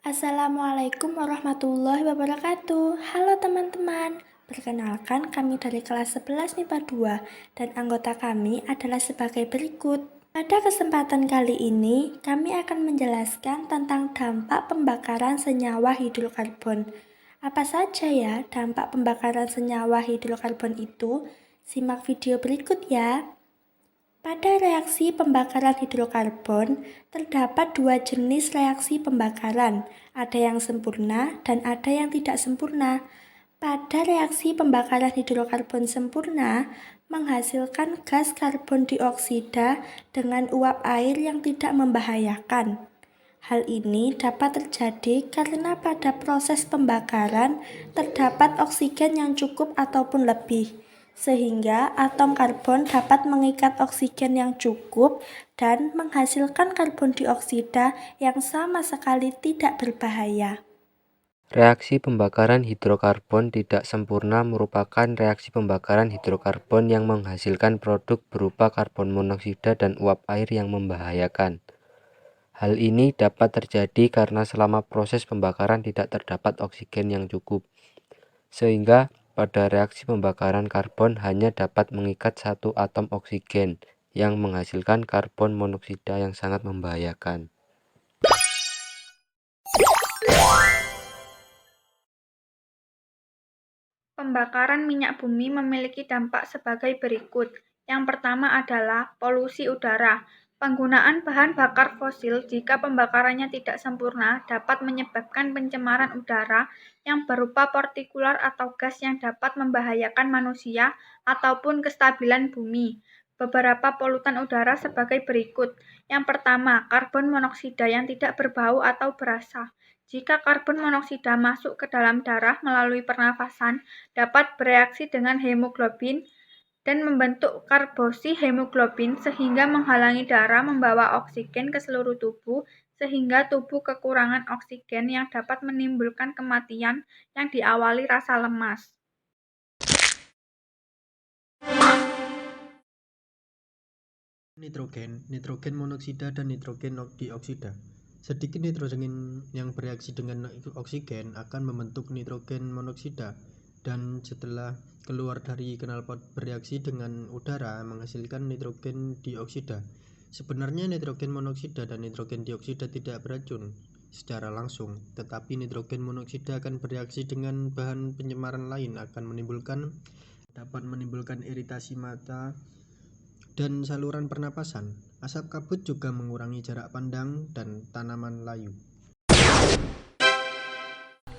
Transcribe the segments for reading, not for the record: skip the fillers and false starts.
Assalamualaikum warahmatullahi wabarakatuh. Halo teman-teman, perkenalkan kami dari kelas 11 MIPA 2 dan anggota kami adalah sebagai berikut. Pada kesempatan kali ini, kami akan menjelaskan tentang dampak pembakaran senyawa hidrokarbon. Apa saja ya dampak pembakaran senyawa hidrokarbon itu? Simak video berikut ya. Pada reaksi pembakaran hidrokarbon, terdapat dua jenis reaksi pembakaran, ada yang sempurna dan ada yang tidak sempurna. Pada reaksi pembakaran hidrokarbon sempurna, menghasilkan gas karbon dioksida dengan uap air yang tidak membahayakan. Hal ini dapat terjadi karena pada proses pembakaran terdapat oksigen yang cukup ataupun lebih, sehingga atom karbon dapat mengikat oksigen yang cukup dan menghasilkan karbon dioksida yang sama sekali tidak berbahaya. Reaksi pembakaran hidrokarbon tidak sempurna merupakan reaksi pembakaran hidrokarbon yang menghasilkan produk berupa karbon monoksida dan uap air yang membahayakan. Hal ini dapat terjadi karena selama proses pembakaran tidak terdapat oksigen yang cukup, sehingga pada reaksi pembakaran karbon hanya dapat mengikat satu atom oksigen yang menghasilkan karbon monoksida yang sangat membahayakan. Pembakaran minyak bumi memiliki dampak sebagai berikut. Yang pertama adalah polusi udara. Penggunaan bahan bakar fosil jika pembakarannya tidak sempurna dapat menyebabkan pencemaran udara yang berupa partikular atau gas yang dapat membahayakan manusia ataupun kestabilan bumi. Beberapa polutan udara sebagai berikut. Yang pertama, karbon monoksida yang tidak berbau atau berasa. Jika karbon monoksida masuk ke dalam darah melalui pernafasan, dapat bereaksi dengan hemoglobin dan membentuk karboksi hemoglobin sehingga menghalangi darah membawa oksigen ke seluruh tubuh sehingga tubuh kekurangan oksigen yang dapat menimbulkan kematian yang diawali rasa lemas. Nitrogen monoksida dan nitrogen dioksida. Sedikit nitrogen yang bereaksi dengan oksigen akan membentuk nitrogen monoksida dan setelah keluar dari knalpot bereaksi dengan udara menghasilkan nitrogen dioksida. Sebenarnya nitrogen monoksida dan nitrogen dioksida tidak beracun secara langsung, tetapi nitrogen monoksida akan bereaksi dengan bahan pencemaran lain dapat menimbulkan iritasi mata dan saluran pernapasan. Asap kabut juga mengurangi jarak pandang dan tanaman layu.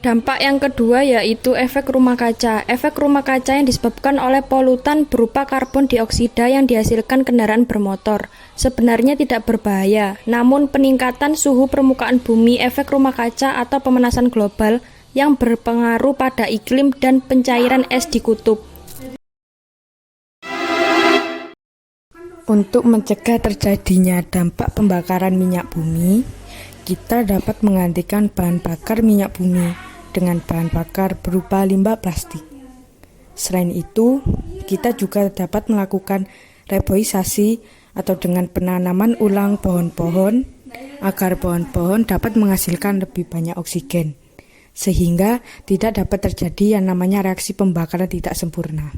Dampak yang kedua yaitu efek rumah kaca. Efek rumah kaca yang disebabkan oleh polutan berupa karbon dioksida yang dihasilkan kendaraan bermotor. Sebenarnya tidak berbahaya, namun peningkatan suhu permukaan bumi, efek rumah kaca atau pemanasan global yang berpengaruh pada iklim dan pencairan es di kutub. Untuk mencegah terjadinya dampak pembakaran minyak bumi, kita dapat menggantikan bahan bakar minyak bumi dengan bahan bakar berupa limbah plastik. Selain itu, kita juga dapat melakukan reboisasi atau dengan penanaman ulang pohon-pohon agar pohon-pohon dapat menghasilkan lebih banyak oksigen, sehingga tidak dapat terjadi yang namanya reaksi pembakaran tidak sempurna.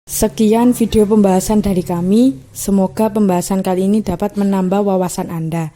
Sekian video pembahasan dari kami, semoga pembahasan kali ini dapat menambah wawasan Anda.